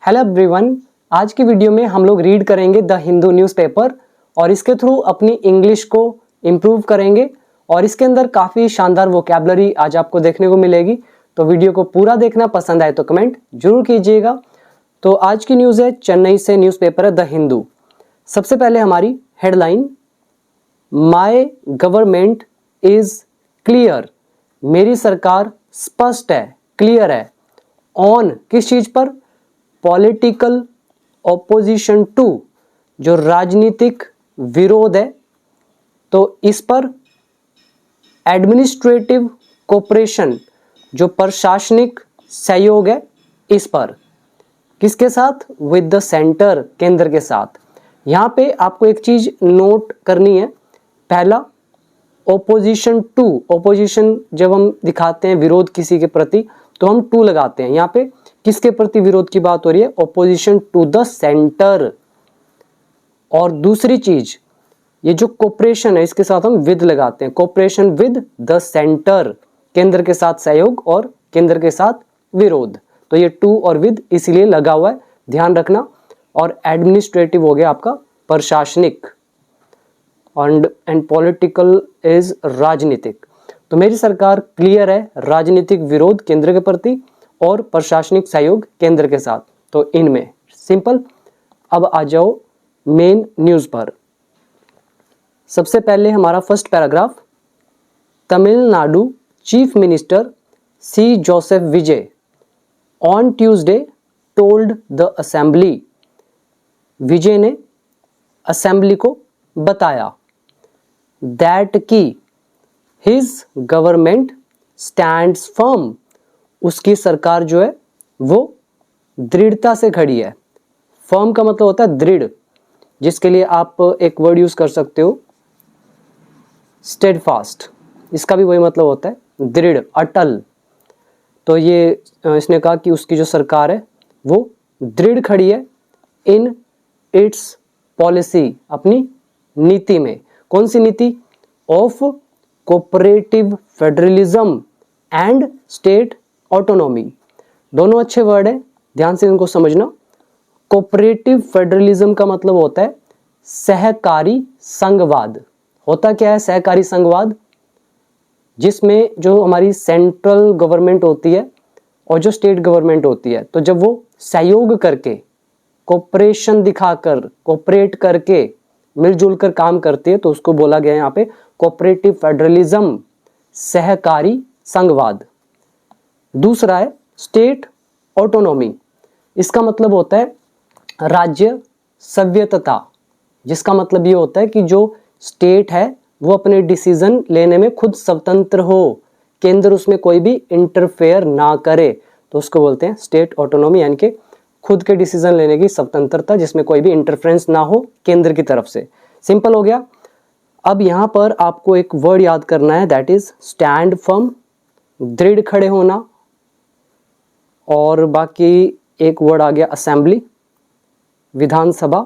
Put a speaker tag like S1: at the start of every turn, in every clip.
S1: Hello everyone, आज की video में हम लोग रीड करेंगे द हिंदू न्यूज़पेपर और इसके थ्रू अपनी इंग्लिश को इम्प्रूव करेंगे और इसके अंदर काफ़ी शानदार वोकैबुलरी आज आपको देखने को मिलेगी। तो वीडियो को पूरा देखना, पसंद आए तो कमेंट जरूर कीजिएगा। तो आज की न्यूज़ है, चेन्नई से न्यूज़पेपर है द हिंदू। सबसे पहले हमारी headline, my government is clear, मेरी सरकार स्पष्ट है, क्लियर है। ऑन किस चीज पर? पॉलिटिकल ऑपोजिशन टू, जो राजनीतिक विरोध है, तो इस पर। एडमिनिस्ट्रेटिव कोऑपरेशन, जो प्रशासनिक सहयोग है, इस पर। किसके साथ? विद द सेंटर, केंद्र के साथ। यहां पे आपको एक चीज नोट करनी है। पहला, ओपोजिशन टू। ओपोजिशन जब हम दिखाते हैं विरोध किसी के प्रति तो हम टू लगाते हैं। यहाँ पे किसके प्रति विरोध की बात हो रही है? Opposition to the centre. और दूसरी चीज, ये जो कोऑपरेशन है इसके साथ हम विद लगाते हैं। कोऑपरेशन विद द सेंटर, केंद्र के साथ सहयोग और केंद्र के साथ विरोध। तो ये टू और विद इसीलिए लगा हुआ है, ध्यान रखना। और एडमिनिस्ट्रेटिव हो गया आपका प्रशासनिक, एंड पॉलिटिकल इज राजनीतिक। तो मेरी सरकार क्लियर है, राजनीतिक विरोध केंद्र के प्रति और प्रशासनिक सहयोग केंद्र के साथ। तो इनमें सिंपल। अब आ जाओ मेन न्यूज पर। सबसे पहले हमारा first paragraph, Tamil Nadu chief minister C Joseph Vijay on Tuesday told the assembly. Vijay ने असेंबली को बताया दैट की हिज गवर्नमेंट स्टैंड्स फर्म, उसकी सरकार जो है वो दृढ़ता से खड़ी है। फर्म का मतलब होता है दृढ़, जिसके लिए आप एक वर्ड यूज कर सकते हो स्टेडफास्ट। इसका भी वही मतलब होता है, दृढ़, अटल। तो ये इसने कहा कि उसकी जो सरकार है वो दृढ़ खड़ी है इन इट्स पॉलिसी, अपनी नीति में। कौन सी नीति? Of cooperative federalism and state autonomy. दोनों अच्छे वर्ड है, ध्यान से इनको समझना। कोऑपरेटिव फेडरलिज्म का मतलब होता है सहकारी संघवाद। होता क्या है सहकारी संघवाद? जिसमें जो हमारी सेंट्रल गवर्नमेंट होती है और जो स्टेट गवर्नमेंट होती है, तो जब वो सहयोग करके, कोऑपरेशन दिखाकर, कोऑपरेट करके, मिलजुल कर काम करती है, तो उसको बोला गया है यहाँ पे कोऑपरेटिव फेडरलिज्म, सहकारी संघवाद। दूसरा है स्टेट ऑटोनॉमी। इसका मतलब होता है राज्य स्वायत्तता, जिसका मतलब ये होता है कि जो स्टेट है वो अपने डिसीजन लेने में खुद स्वतंत्र हो, केंद्र उसमें कोई भी इंटरफेयर ना करे, तो उसको बोलते हैं स्टेट ऑटोनॉमी, यानी कि खुद के डिसीजन लेने की स्वतंत्रता, जिसमें कोई भी इंटरफेरेंस ना हो केंद्र की तरफ से। सिंपल हो गया। अब यहां पर आपको एक वर्ड याद करना है, दैट इज स्टैंड फर्म, दृढ़ खड़े होना। और बाकी एक वर्ड आ गया असेंबली, विधानसभा।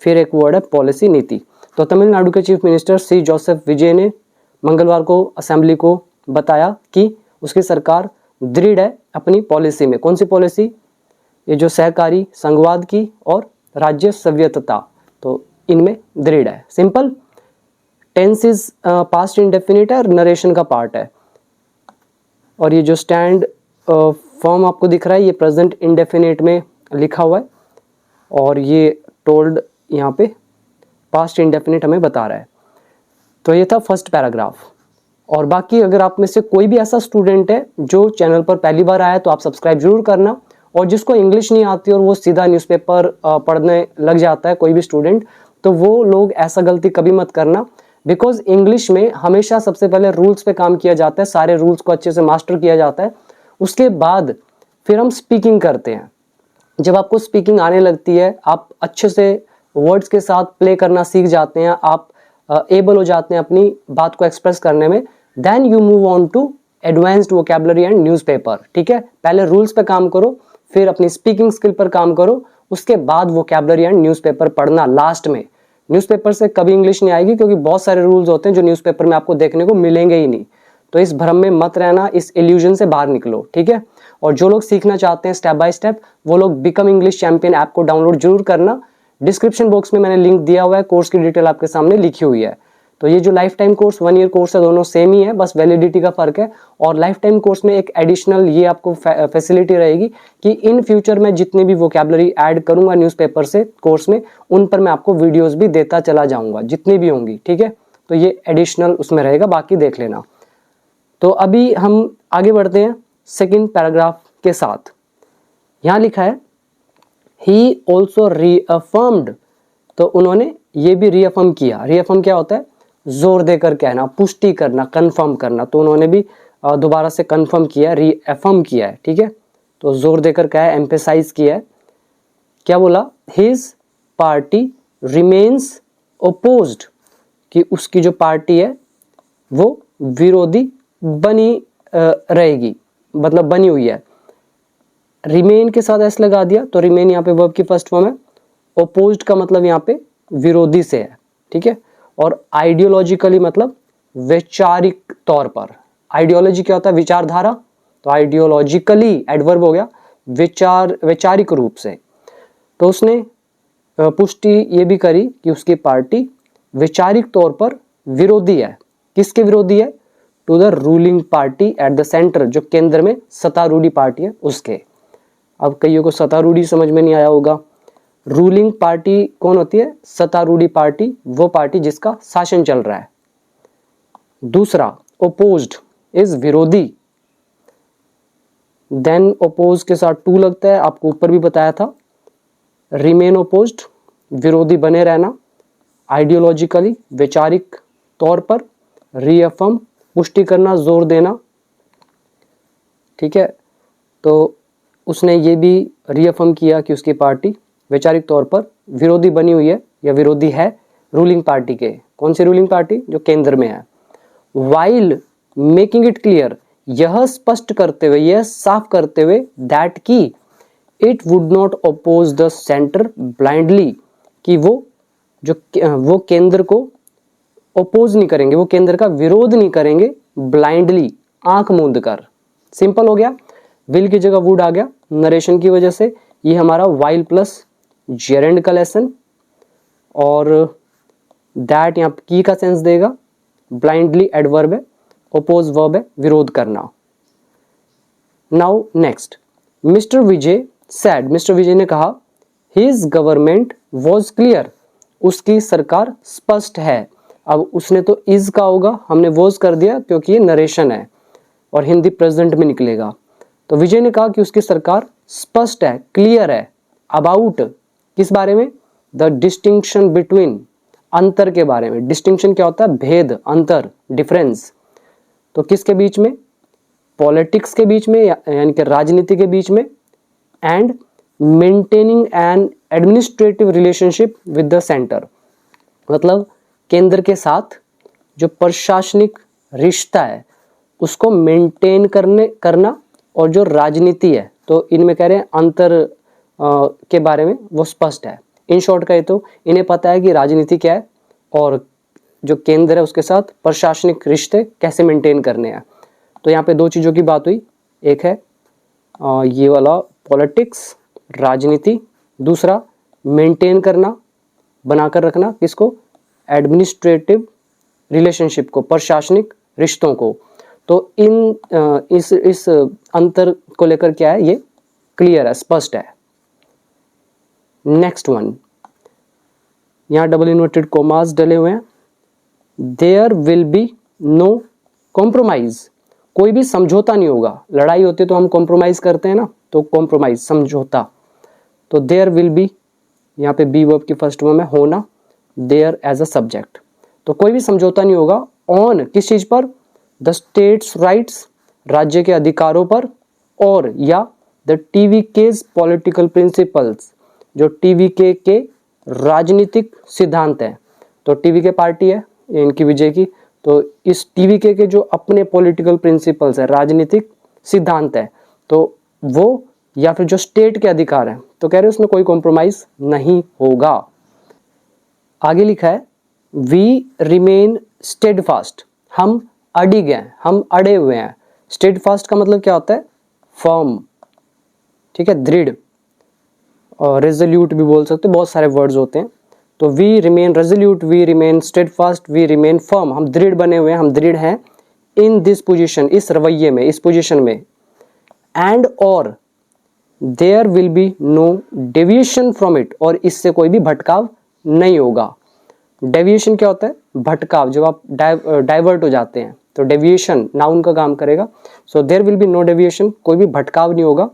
S1: फिर एक वर्ड है पॉलिसी, नीति। तो तमिलनाडु के चीफ मिनिस्टर सी जोसेफ विजय ने मंगलवार को असेंबली को बताया कि उसकी सरकार दृढ़ है अपनी पॉलिसी में। कौन सी पॉलिसी? ये जो सहकारी संघवाद की और राज्य स्वायत्तता, तो इनमें दृढ़ है। Simple. Tense is past indefinite है और नरेशन का पार्ट है। और ये जो स्टैंड फॉर्म आपको दिख रहा है, ये प्रेजेंट इंडेफिनिट में लिखा हुआ है और ये टोल्ड यहाँ पे पास्ट इंडेफिनिट हमें बता रहा है। तो ये था फर्स्ट पैराग्राफ। और बाकी अगर आप में से कोई भी ऐसा स्टूडेंट है जो चैनल पर पहली बार आया, तो आप सब्सक्राइब जरूर करना। और जिसको इंग्लिश नहीं आती और वो सीधा न्यूज़पेपर पढ़ने लग जाता है, कोई भी स्टूडेंट, तो वो लोग ऐसा गलती कभी मत करना। बिकॉज इंग्लिश में हमेशा सबसे पहले रूल्स पे काम किया जाता है, सारे रूल्स को अच्छे से मास्टर किया जाता है, उसके बाद फिर हम स्पीकिंग करते हैं। जब आपको स्पीकिंग आने लगती है, आप अच्छे से वर्ड्स के साथ प्ले करना सीख जाते हैं, आप एबल हो जाते हैं अपनी बात को एक्सप्रेस करने में, then you move on to advanced vocabulary and newspaper. ठीक है, पहले रूल्स पे काम करो, फिर अपनी स्पीकिंग स्किल पर काम करो, उसके बाद वोकैबुलरी एंड न्यूज़पेपर पढ़ना लास्ट में। न्यूज़पेपर से कभी इंग्लिश नहीं आएगी, क्योंकि बहुत सारे रूल्स होते हैं जो न्यूज़पेपर में आपको देखने को मिलेंगे ही नहीं। तो इस भ्रम में मत रहना, इस इल्यूजन से बाहर निकलो। ठीक है, और जो लोग सीखना चाहते हैं स्टेप बाय स्टेप, वो लोग बिकम इंग्लिश चैंपियन ऐप को डाउनलोड जरूर करना। डिस्क्रिप्शन बॉक्स में मैंने लिंक दिया हुआ है, कोर्स की डिटेल आपके सामने लिखी हुई है। तो ये जो life time course 1 year course है, दोनों सेम ही है, बस वैलिडिटी का फर्क है। और लाइफ टाइम कोर्स में एक एडिशनल ये आपको फैसिलिटी रहेगी कि इन फ्यूचर में जितने भी वोकैबुलरी ऐड करूंगा न्यूज़पेपर से कोर्स में, उन पर मैं आपको वीडियोस भी देता चला जाऊंगा जितनी भी होंगी, ठीक है। तो ये एडिशनल उसमें रहेगा, बाकी देख लेना। तो अभी हम आगे बढ़ते हैं सेकेंड पैराग्राफ के साथ। यहां लिखा है ही ऑल्सो रीअफर्म्ड, तो उन्होंने ये भी रीअफर्म किया। रीअफर्म क्या होता है? जोर देकर कहना, पुष्टि करना, कंफर्म करना। तो उन्होंने भी दोबारा से कंफर्म किया, रीअफर्म किया है, ठीक है। तो जोर देकर कहा है, एम्फेसाइज किया है। क्या बोला? हिज पार्टी रिमेन्स ओपोज्ड, कि उसकी जो पार्टी है वो विरोधी बनी रहेगी, मतलब बनी हुई है। रिमेन के साथ एस लगा दिया, तो रिमेन यहाँ पे वर्ब की फर्स्ट फॉर्म है। ओपोज्ड का मतलब यहाँ पे विरोधी से है, ठीक है। और आइडियोलॉजिकली मतलब वैचारिक तौर पर। आइडियोलॉजी क्या होता है? विचारधारा। तो आइडियोलॉजिकली एडवर्ब हो गया, वैचारिक रूप से। तो उसने पुष्टि ये भी करी कि उसकी पार्टी वैचारिक तौर पर विरोधी है। किसके विरोधी है? To the ruling party at the centre, जो केंद्र में सत्तारूढ़ी पार्टी है उसके। अब कईयों को सत्तारूढ़ी समझ में नहीं आया होगा। रूलिंग पार्टी कौन होती है? सत्तारूढ़ी पार्टी, वो पार्टी जिसका शासन चल रहा है। दूसरा, ओपोज्ड इज विरोधी। देन ओपोज के साथ टू लगता है, आपको ऊपर भी बताया था। रिमेन ओपोज्ड, विरोधी बने रहना। आइडियोलॉजिकली, वैचारिक तौर पर। रीअफर्म, पुष्टि करना, जोर देना, ठीक है। तो उसने ये भी रीअफर्म किया कि उसकी पार्टी वैचारिक तौर पर विरोधी बनी हुई है या विरोधी है रूलिंग पार्टी के। कौन सी रूलिंग पार्टी? जो केंद्र में है। वाइल मेकिंग इट क्लियर, यह स्पष्ट करते हुए, यह साफ करते हुए, दैट की it would not oppose the centre blindly, कि वो केंद्र को ओपोज नहीं करेंगे, वो केंद्र का विरोध नहीं करेंगे ब्लाइंडली, आंख मूंद कर। सिंपल हो गया। विल की जगह वुड आ गया नरेशन की वजह से। ये हमारा वाइल प्लस जेरेंड का लेसन। और दैट यहाँ की का सेंस देगा। ब्लाइंडली एडवर्ब है, ओपोज वर्ब है, विरोध करना। नाउ नेक्स्ट, मिस्टर विजय सैड, मिस्टर विजय ने कहा, हिज गवर्नमेंट वॉज क्लियर, उसकी सरकार स्पष्ट है। अब उसने तो इज का होगा, हमने वॉज कर दिया क्योंकि ये नरेशन है और हिंदी प्रेजेंट में निकलेगा। तो विजय ने कहा कि उसकी सरकार स्पष्ट है, क्लियर है। अबाउट किस बारे में? द डिस्टिंक्शन बिटवीन, अंतर के बारे में। डिस्टिंक्शन क्या होता है? भेद, अंतर, डिफरेंस। तो किसके बीच में? पॉलिटिक्स के बीच में, यानी कि राजनीति के बीच में। And maintaining N administrative relationship with the centre, मतलब केंद्र के साथ जो प्रशासनिक रिश्ता है उसको मेंटेन करना, और जो राजनीति है, तो इनमें कह रहे हैं अंतर के बारे में वो स्पष्ट है। इन शॉर्ट कहे तो इन्हें पता है कि राजनीति क्या है और जो केंद्र है उसके साथ प्रशासनिक रिश्ते कैसे मेंटेन करने हैं। तो यहाँ पे दो चीज़ों की बात हुई, एक है ये वाला पॉलिटिक्स, राजनीति। दूसरा मेंटेन करना, बनाकर रखना, किसको? एडमिनिस्ट्रेटिव रिलेशनशिप को, प्रशासनिक रिश्तों को। तो इस अंतर को लेकर क्या है? ये क्लियर है, स्पष्ट है। नेक्स्ट वन, यहां डबल इन्वर्टेड कोमास डले हुए हैं। There will be no compromise, कोई भी समझौता नहीं होगा। लड़ाई होती है तो हम कॉम्प्रोमाइज करते हैं ना, तो कॉम्प्रोमाइज, समझौता। तो देयर विल बी, यहाँ पे बी वर्ब की फर्स्ट फॉर्म है, होना। देयर एज अ सब्जेक्ट, तो कोई भी समझौता नहीं होगा। ऑन, किस चीज पर? द स्टेट्स राइट्स, राज्य के अधिकारों पर। और या द टीवीकेज पॉलिटिकल प्रिंसिपल्स, जो टीवीके के राजनीतिक सिद्धांत हैं। तो टीवीके पार्टी है इनकी विजय की, तो इस टीवीके के जो अपने पॉलिटिकल प्रिंसिपल्स है, राजनीतिक सिद्धांत है, तो वो या फिर जो स्टेट के अधिकार हैं, तो कह रहे हैं उसमें कोई कॉम्प्रोमाइज नहीं होगा। आगे लिखा है, वी रिमेन स्टेडफास्ट, हम अडिग हैं, हम अड़े हुए हैं। स्टेडफास्ट का मतलब क्या होता है? फर्म, ठीक है, दृढ़, और रेजोल्यूट भी बोल सकते, बहुत सारे वर्ड्स होते हैं। तो we remain resolute, we remain steadfast, we remain firm, हम दृढ़ बने हुए हैं, हम दृढ़ हैं। इन दिस पोजीशन, इस रवैये में, इस पोजीशन में। एंड और there will be no deviation from it, और इससे कोई भी भटकाव नहीं होगा। डेविएशन क्या होता है? भटकाव, जब आप डाइवर्ट हो जाते हैं तो डेविएशन नाउन का काम करेगा। So there will be no deviation, कोई भी भटकाव नहीं होगा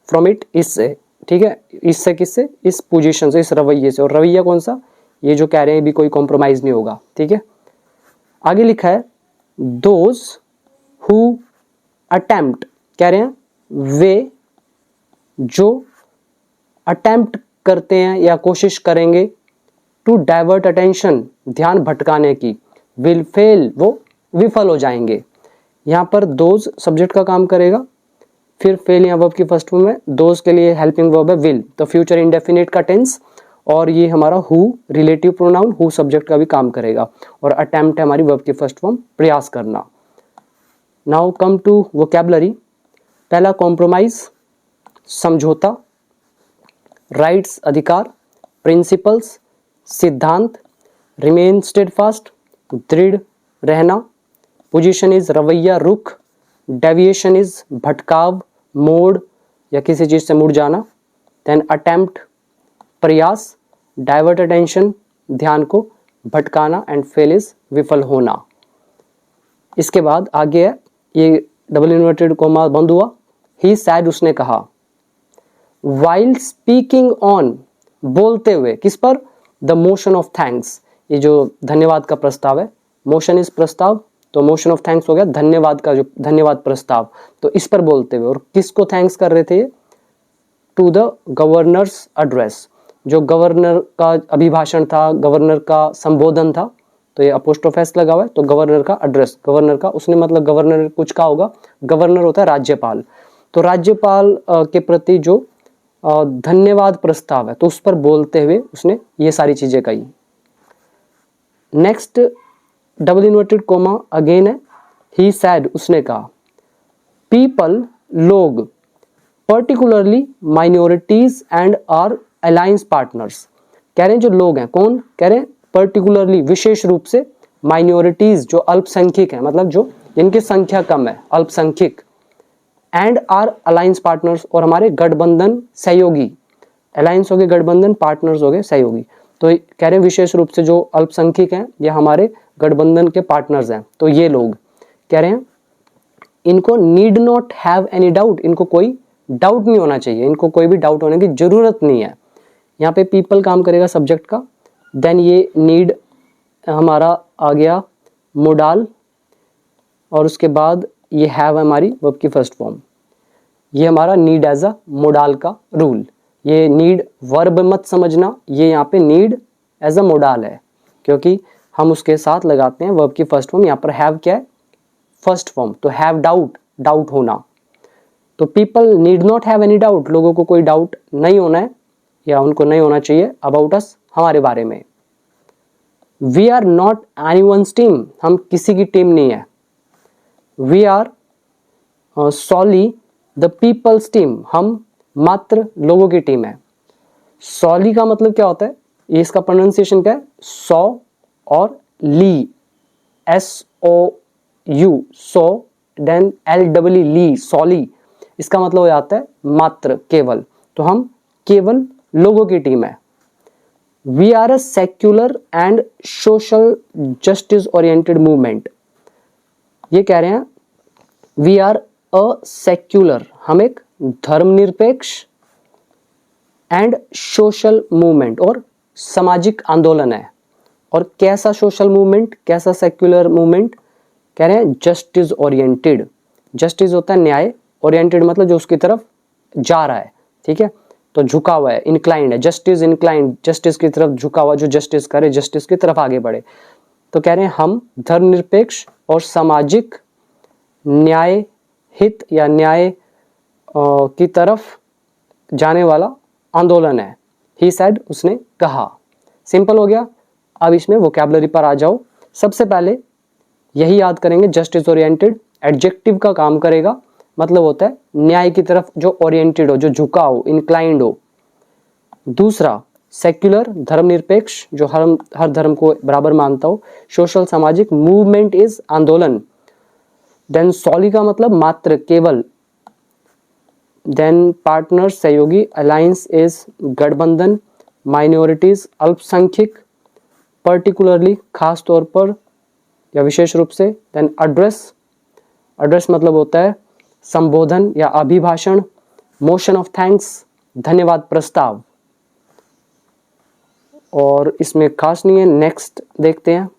S1: फ्रॉम इट, इससे, ठीक है। इससे किससे? इस पोजीशन से, इस रवैये से। और रवैया कौन सा? ये जो कह रहे हैं भी कोई कॉम्प्रोमाइज नहीं होगा, ठीक है। आगे लिखा है दोज हु अटेम्प्ट, कह रहे हैं वे जो अटेम्प्ट करते हैं या कोशिश करेंगे, टू डाइवर्ट अटेंशन, ध्यान भटकाने की, विल फेल, वो विफल हो जाएंगे। यहाँ पर दोज सब्जेक्ट का काम करेगा, फिर फेल यहाँ वर्ब की फर्स्ट फॉर्म है, दोज के लिए हेल्पिंग वर्ब है विल, तो फ्यूचर इंडेफिनिट का टेंस, और ये हमारा who relative pronoun, who subject का भी काम करेगा, और अटेम्प्ट है हमारी वर्ब की फर्स्ट फॉर्म, प्रयास करना। Now come to vocabulary. पहला कॉम्प्रोमाइज, समझौता, राइट्स अधिकार, प्रिंसिपल्स सिद्धांत, रिमेन स्टेडफास्ट दृढ़ रहना, पोजीशन इज रवैया रुख, डेविएशन इज भटकाव मोड़ या किसी चीज से मुड़ जाना, देन अटेम्प्ट प्रयास, डाइवर्ट अटेंशन ध्यान को भटकाना, एंड फेल इज विफल होना। इसके बाद आगे है, ये डबल इन्वर्टेड कोमा बंद हुआ, ही सैड उसने कहा, वाइल स्पीकिंग ऑन बोलते हुए, किस पर? द मोशन ऑफ थैंक्स, ये जो धन्यवाद का प्रस्ताव है, मोशन इज प्रस्ताव, तो मोशन ऑफ थैंक्स हो गया धन्यवाद का, जो धन्यवाद प्रस्ताव, तो इस पर बोलते हुए। और किसको थैंक्स कर रहे थे? टू द गवर्नर्स एड्रेस, जो गवर्नर का अभिभाषण था, गवर्नर का संबोधन था, तो ये अपोस्ट्रोफेस लगा हुआ है, तो गवर्नर का एड्रेस, गवर्नर का, उसने मतलब गवर्नर कुछ कहा होगा, गवर्नर होता है राज्यपाल, तो राज्यपाल के प्रति जो धन्यवाद प्रस्ताव है, तो उस पर बोलते हुए उसने ये सारी चीजें कही। Next double inverted comma again है, ही सैड उसने कहा, पीपल लोग, particularly minorities and our alliance partners, कह रहे हैं जो लोग हैं, कौन कह रहे हैं? पर्टिकुलरली विशेष रूप से, माइनॉरिटीज जो अल्पसंख्यक है, मतलब जो जिनकी संख्या कम है, अल्पसंख्यक, एंड आर अलायंस पार्टनर्स, और हमारे गठबंधन सहयोगी, अलायंस हो गए गठबंधन, पार्टनर्स हो गए सहयोगी, तो कह रहे हैं विशेष रूप से जो अल्पसंख्यक हैं ये हमारे गठबंधन के पार्टनर्स हैं, तो ये लोग कह रहे हैं इनको need not have any doubt, इनको कोई डाउट नहीं होना चाहिए, इनको कोई भी डाउट होने की जरूरत नहीं है। यहाँ पे पीपल काम करेगा सब्जेक्ट का, देन ये नीड हमारा आ गया मोडाल, और उसके बाद ये हैव हमारी वर्ब की फर्स्ट फॉर्म, ये हमारा नीड एज अ मोडाल का रूल। ये नीड वर्ब मत समझना, ये यहाँ पे नीड एज अ मोडाल है, क्योंकि हम उसके साथ लगाते हैं वर्ब की फर्स्ट फॉर्म। यहाँ पर हैव क्या है? फर्स्ट फॉर्म, तो हैव डाउट, डाउट होना, तो people need not have any doubt, लोगों को कोई डाउट नहीं होना है या उनको नहीं होना चाहिए अबाउट अस, हमारे बारे में। We are not anyone's team, हम किसी की टीम नहीं है। We are solely the people's team, हम मात्र लोगों की टीम है। सॉली का मतलब क्या होता है? ये इसका प्रोनाउंसिएशन क्या है? सॉ और ली, SOU, सो, देन LEE, ली, सॉली, इसका मतलब हो जाता है मात्र, केवल, तो हम केवल लोगों की टीम है। We are a secular and social justice oriented movement, ये कह रहे हैं वी आर अ सेक्युलर, हम एक धर्मनिरपेक्ष, एंड सोशल मूवमेंट, और सामाजिक आंदोलन है। और कैसा सोशल मूवमेंट, कैसा सेक्युलर मूवमेंट? कह रहे हैं जस्टिस ओरिएंटेड, जस्टिस होता है न्याय, ओरिएंटेड मतलब जो उसकी तरफ जा रहा है, ठीक है, तो झुका हुआ है, इंक्लाइंड है, जस्टिस इंक्लाइंड, जस्टिस की तरफ झुका हुआ, जो जस्टिस करे, जस्टिस की तरफ आगे बढ़े। तो कह रहे हैं हम धर्मनिरपेक्ष और सामाजिक न्याय हित या न्याय की तरफ जाने वाला आंदोलन है। ही सैड, उसने कहा। सिंपल हो गया। अब इसमें वोकैबुलरी पर आ जाओ। सबसे पहले यही याद करेंगे, जस्टिस ओरिएंटेड एडजेक्टिव का काम करेगा, मतलब होता है न्याय की तरफ जो ओरिएंटेड हो, जो झुका हो, इंक्लाइंड हो। दूसरा सेक्युलर, धर्मनिरपेक्ष, जो हर धर्म को बराबर मानता हो। सोशल, सामाजिक, मूवमेंट इज आंदोलन। देन सॉली का मतलब मात्र, केवल। देन पार्टनर सहयोगी, अलायंस इज गठबंधन। माइनॉरिटीज अल्पसंख्यक, पर्टिकुलरली खास तौर पर या विशेष रूप से। देन एड्रेस, एड्रेस मतलब होता है संबोधन या अभिभाषण। मोशन ऑफ थैंक्स, धन्यवाद प्रस्ताव। और इसमें खास नहीं है, नेक्स्ट देखते हैं।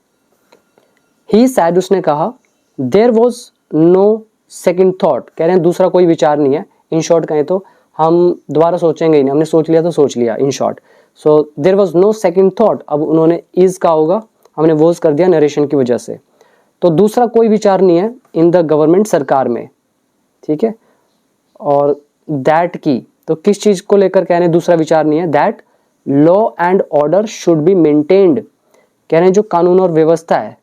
S1: ही सैड, उसने कहा। There was no second thought, कह रहे हैं दूसरा कोई विचार नहीं है। इन शॉर्ट कहें तो हम दोबारा सोचेंगे ही नहीं, हमने सोच लिया तो सोच लिया, in short. So there was no second thought, अब उन्होंने इज का होगा, हमने वॉज कर दिया नरेशन की वजह से। तो दूसरा कोई विचार नहीं है इन द गवर्नमेंट, सरकार में, ठीक है। और दैट की, तो किस चीज को लेकर कह रहे हैं दूसरा विचार नहीं है, that law and order should be maintained, कह रहे हैं जो कानून और व्यवस्था है,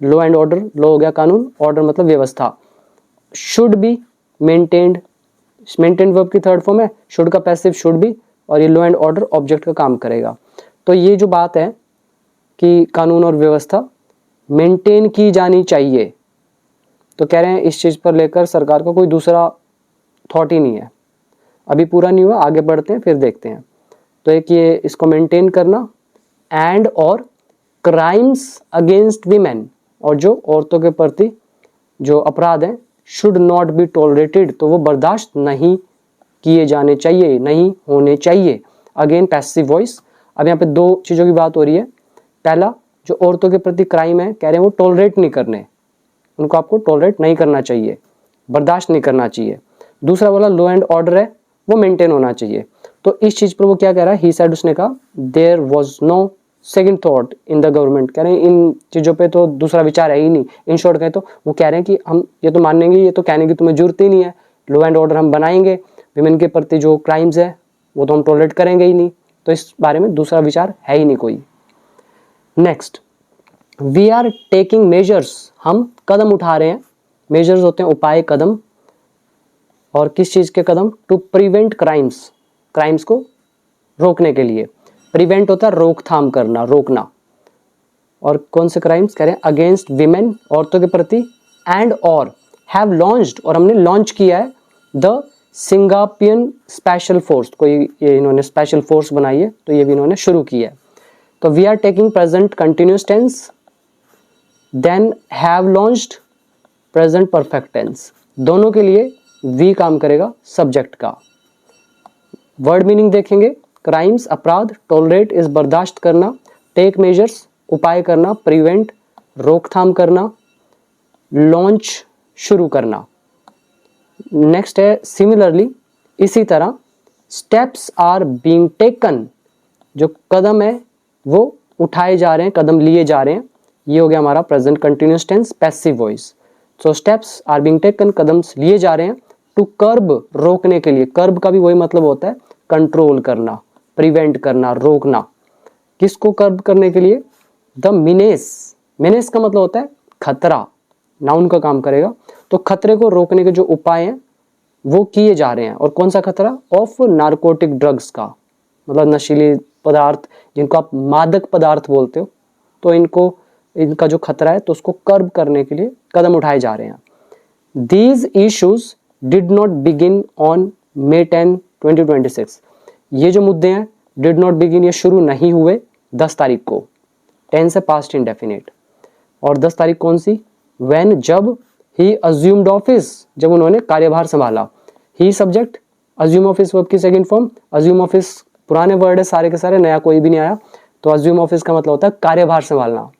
S1: लॉ एंड ऑर्डर, लॉ हो गया कानून, ऑर्डर मतलब व्यवस्था, should be maintained, maintained verb की थर्ड फॉर्म है, शुड का पैसिव शुड बी, और ये लॉ एंड ऑर्डर ऑब्जेक्ट का काम करेगा। तो ये जो बात है कि कानून और व्यवस्था मेंटेन की जानी चाहिए, तो कह रहे हैं इस चीज पर लेकर सरकार को कोई दूसरा थॉट ही नहीं है। अभी पूरा नहीं हुआ, आगे बढ़ते हैं फिर देखते हैं। तो एक ये इसको मेंटेन करना, एंड और क्राइम्स अगेंस्ट वीमेन, और जो औरतों के प्रति जो अपराध हैं, शुड नॉट बी टॉलरेटेड, तो वो बर्दाश्त नहीं किए जाने चाहिए, नहीं होने चाहिए। Again passive voice. अब यहाँ पे दो चीजों की बात हो रही है। पहला, जो औरतों के प्रति क्राइम है, कह रहे हैं वो टॉलरेट नहीं करने, उनको आपको टॉलरेट नहीं करना चाहिए, बर्दाश्त नहीं करना चाहिए। दूसरा बोला लॉ एंड ऑर्डर है, वो मेंटेन होना चाहिए। तो इस चीज पर वो क्या कह रहा है, ही सेड, उसने कहा, there was no second thought in the government, कह रहे हैं इन चीजों पे तो दूसरा विचार है ही नहीं। इन शॉर्ट कहें तो वो कह रहे हैं कि हम ये तो मानेंगे, ये तो कहने की तुम्हें जरूरत ही नहीं है, लॉ एंड ऑर्डर हम बनाएंगे, विमेन के प्रति जो क्राइम्स है वो तो हम टॉलरेट करेंगे ही नहीं, तो इस बारे में दूसरा विचार है ही नहीं कोई। Next, we are taking measures, हम कदम उठा रहे हैं। मेजर्स होते हैं उपाय, कदम। और किस चीज के कदम, टू प्रिवेंट क्राइम्स, क्राइम्स को रोकने के लिए। प्रिवेंट होता है रोकथाम करना, रोकना। और कौन से क्राइम्स, कह रहे हैं अगेंस्ट विमेन, औरतों के प्रति, एंड और हैव लॉन्च्ड, और हमने लॉन्च किया है, द सिंगापियन स्पेशल फोर्स, कोई ये इन्होंने स्पेशल फोर्स बनाई है, तो ये भी इन्होंने शुरू किया है। तो we are taking present continuous tense, then have launched present perfect tense, दोनों के लिए वी काम करेगा सब्जेक्ट का। वर्ड मीनिंग देखेंगे, क्राइम्स अपराध, टॉलरेट इस बर्दाश्त करना, टेक मेजर्स उपाय करना, प्रिवेंट रोकथाम करना, लॉन्च शुरू करना। नेक्स्ट है सिमिलरली, इसी तरह, स्टेप्स आर बीइंग टेकन, जो कदम है वो उठाए जा रहे हैं, कदम लिए जा रहे हैं, ये हो गया हमारा present continuous tense, passive voice. So steps are being taken, कदम लिए जा रहे हैं, टू कर्ब रोकने के लिए, कर्ब का भी वही मतलब होता है कंट्रोल करना, प्रिवेंट करना, रोकना। किसको कर्ब करने के लिए, द मिनेस, मिनेस का मतलब होता है खतरा, नाउन का काम करेगा। तो खतरे को रोकने के जो उपाय हैं वो किए जा रहे हैं। और कौन सा खतरा, ऑफ नार्कोटिक ड्रग्स का, मतलब नशीली पदार्थ, जिनको आप मादक पदार्थ बोलते हो, तो इनका जो खतरा है तो उसको कर्ब करने के लिए कदम उठाए जा रहे हैं। These issues did not begin on May 10, 2026, ये जो मुद्दे हैं डिड नॉट बिगिन, ये शुरू नहीं हुए 10 तारीख को, 10 से पास्ट इंडेफिनिट। और 10 तारीख कौन सी, व्हेन, जब, ही अज्यूम्ड ऑफिस, जब उन्होंने कार्यभार संभाला। ही सब्जेक्ट, अज्यूम ऑफिस वर्ब की सेकंड फॉर्म। अज्यूम ऑफिस पुराने वर्ड है सारे के सारे, नया कोई भी नहीं आया। तो अज्यूम ऑफिस का मतलब होता है कार्यभार संभालना,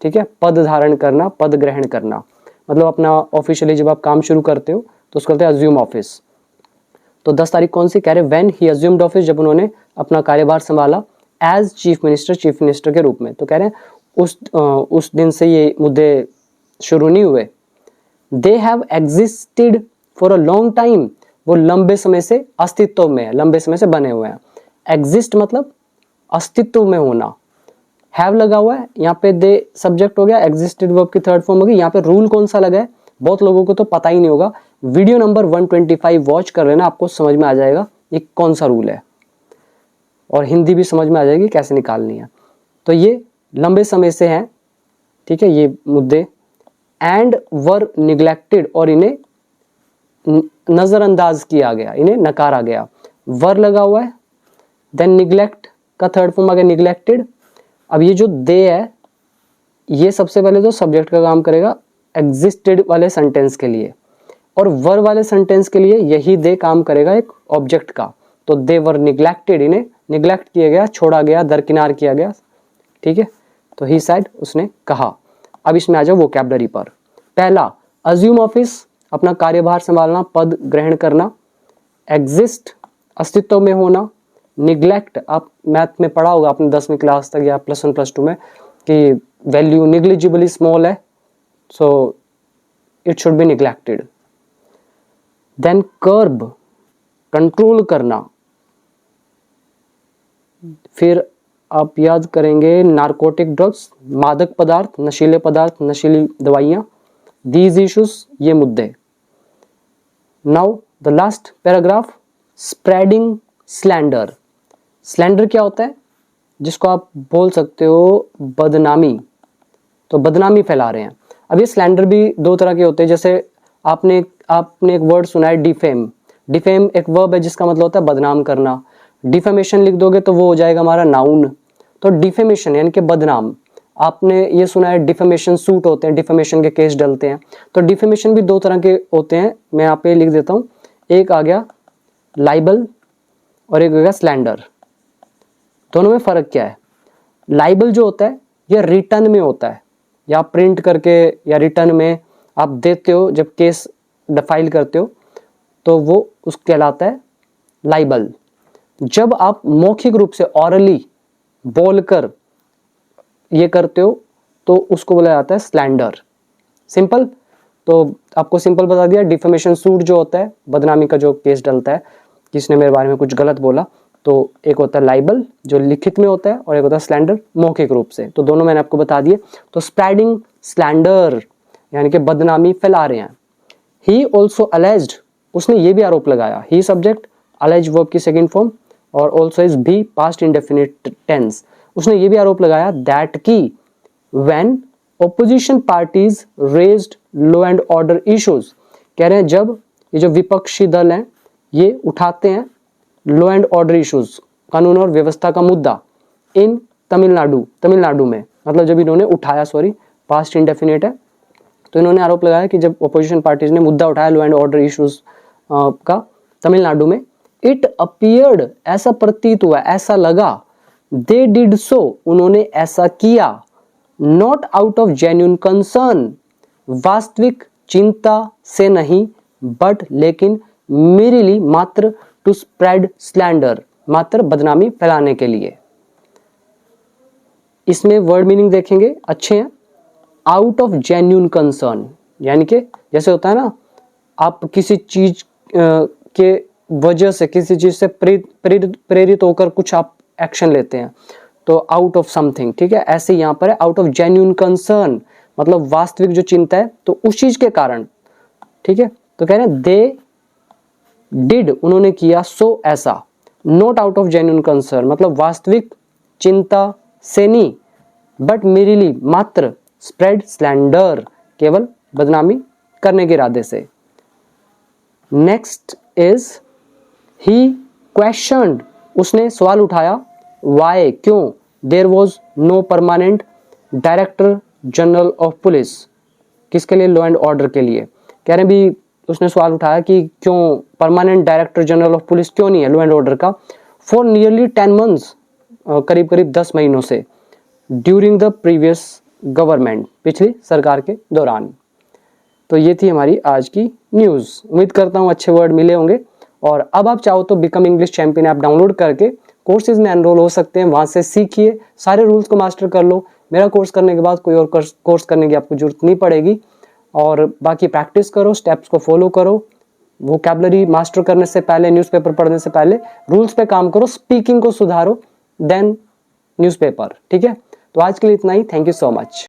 S1: ठीक है, पद धारण करना, पद ग्रहण करना, मतलब अपना ऑफिशियली जब आप काम शुरू करते हो तो उसको कहते हैं अज्यूम ऑफिस। तो 10 तारीख कौन सी, कह रहे व्हेन ही अज्यूम्ड ऑफिस, जब उन्होंने अपना कार्यभार संभाला, as chief minister, chief minister के रूप में। तो कह रहे हैं उस दिन से ये मुद्दे शुरू नहीं हुए। They have existed for a long time, वो लंबे समय से अस्तित्व में है, लंबे समय से बने हुए हैं। एग्जिस्ट मतलब अस्तित्व में होना। हैव लगा हुआ है यहाँ पे, दे सब्जेक्ट हो गया, एग्जिस्टेड वर्ब की थर्ड फॉर्म होगी। यहाँ पे रूल कौन सा लगा है, बहुत लोगों को तो पता ही नहीं होगा। वीडियो नंबर 125 वॉच कर लेना, आपको समझ में आ जाएगा ये कौन सा रूल है और हिंदी भी समझ में आ जाएगी कैसे निकालनी है। तो ये लंबे समय से हैं, ठीक है, ये मुद्दे। एंड वर निग्लेक्टेड, और इन्हें नजरअंदाज किया गया, इन्हें नकारा गया। वर लगा हुआ है, देन निग्लेक्ट का थर्ड फॉर्म आ गया निग्लेक्टेड। अब ये जो दे है, ये सबसे पहले तो सब्जेक्ट का काम करेगा एग्जिस्टेड वाले सेंटेंस के लिए, और वर वाले सेंटेंस के लिए यही दे काम करेगा एक ऑब्जेक्ट का। तो दे वर निग्लेक्टेड, इन्हें निग्लेक्ट किया गया, छोड़ा गया, दरकिनार किया गया, ठीक है। तो ही साइड उसने कहा। अब इसमें आ जाओ वोकैबुलरी पर। पहला, अज्यूम ऑफिस, अपना कार्यभार संभालना, पद ग्रहण करना। एग्जिस्ट, अस्तित्व में होना। निग्लेक्ट, आप मैथ में पढ़ा होगा आपने 10वीं क्लास तक या +1 +2 में कि वैल्यू निग्लिजिबली स्मॉल है, so it should be neglected. Then curb, control करना। फिर आप याद करेंगे नार्कोटिक ड्रग्स, मादक पदार्थ, नशीले पदार्थ, नशीली दवाइयां। दीज इश्यूज, ये मुद्दे। Now the last paragraph, spreading slander. Slander क्या होता है? जिसको आप बोल सकते हो बदनामी, तो बदनामी फैला रहे हैं। अब ये स्लैंडर भी दो तरह के होते हैं, जैसे आपने एक वर्ड सुना है डिफेम। डिफेम एक वर्ब है जिसका मतलब होता है बदनाम करना। डिफेमेशन लिख दोगे तो वो हो जाएगा हमारा नाउन। तो डिफेमेशन यानी कि बदनाम। आपने ये सुना है डिफेमेशन सूट होते हैं, डिफेमेशन के केस डलते हैं। तो डिफेमेशन भी दो तरह के होते हैं, मैं यहाँ पे लिख देता हूँ। एक आ गया लाइबल और एक आ गया स्लैंडर। दोनों में फर्क क्या है? लाइबल जो होता है ये रिटर्न में होता है, या प्रिंट करके या रिटर्न में आप देते हो, जब केस फाइल करते हो तो वो उस कहलाता है लाइबल। जब आप मौखिक रूप से ऑरली बोलकर ये करते हो तो उसको बोला जाता है स्लैंडर। सिंपल, तो आपको सिंपल बता दिया। डिफेमेशन सूट जो होता है, बदनामी का जो केस डलता है, किसने मेरे बारे में कुछ गलत बोला, तो एक होता है लाइबल जो लिखित में होता है, और एक होता है स्लैंडर मौखिक रूप से। तो दोनों मैंने आपको बता दिए। तो स्प्रेडिंग स्लैंडर यानी कि बदनामी फैला रहे हैं। ही ऑल्सो अलेज्ड, उसने ये भी आरोप लगाया। ही सब्जेक्ट, अलेज वर्ब की सेकंड फॉर्म, और ऑल्सो इज भी पास्ट इंडेफिनिट टेंस। उसने ये भी आरोप लगाया दैट की when opposition parties raised law and order issues, कह रहे हैं जब ये जो विपक्षी दल हैं ये उठाते हैं लॉ एंड ऑर्डर इश्यूज, कानून और व्यवस्था का मुद्दा, इन तमिलनाडु में, मतलब जब इन्होंने उठाया, सॉरी पास्ट इंडेफिनिट है, तो इन्होंने आरोप लगाया कि जब ऑपोजिशन पार्टीज ने मुद्दा उठाया लॉ एंड ऑर्डर इश्यूज का तमिलनाडु में, इट अपीयर्ड, ऐसा प्रतीत हुआ, ऐसा लगा, दे डिड सो, उन्होंने ऐसा किया, not out of genuine concern, वास्तविक चिंता से नहीं, बट लेकिन मेरिली, मात्र, टू स्प्रेड स्लैंडर, मात्र बदनामी फैलाने के लिए। इसमें वर्ड मीनिंग देखेंगे, अच्छे हैं। आउट ऑफ जेन्युइन कंसर्न यानी कि जैसे होता है ना, आप किसी चीज के वजह से, किसी चीज से प्रेरित होकर कुछ आप एक्शन लेते हैं, तो आउट ऑफ समथिंग, ठीक है। ऐसे यहाँ पर है आउट ऑफ जेन्युइन कंसर्न, मतलब वास्तविक जो चिंता है, तो उस चीज के कारण, ठीक है। तो कह रहे हैं दे डिड, उन्होंने किया, सो ऐसा, not out of genuine concern मतलब वास्तविक चिंता से नहीं, बट मेरिली, मात्र, स्प्रेड स्लैंडर, केवल बदनामी करने के इरादे से। नेक्स्ट इज ही क्वेश्चनड, उसने सवाल उठाया, वाई, क्यों, there was no permanent director general of police, किसके लिए, लॉ एंड ऑर्डर के लिए। कह रहे भी उसने सवाल उठाया कि क्यों permanent director general of police क्यों नहीं है लॉ एंड ऑर्डर का, फॉर नियरली 10 मंथ्स, करीब करीब 10 महीनों से, ड्यूरिंग द प्रीवियस गवर्नमेंट, पिछली सरकार के दौरान। तो ये थी हमारी आज की न्यूज़। उम्मीद करता हूँ अच्छे वर्ड मिले होंगे। और अब आप चाहो तो become English champion app download करके कोर्सेज में एनरोल हो सकते हैं, वहाँ से सीखिए, सारे रूल्स को मास्टर कर लो। मेरा कोर्स करने के बाद कोई और कोर्स करने की आपको जरूरत नहीं पड़ेगी। और बाकी प्रैक्टिस करो, स्टेप्स को फॉलो करो, वोकैबुलरी मास्टर करने से पहले, न्यूज़पेपर पढ़ने से पहले रूल्स पे काम करो, स्पीकिंग को सुधारो, देन न्यूज़पेपर, ठीक है। तो आज के लिए इतना ही। Thank you so much.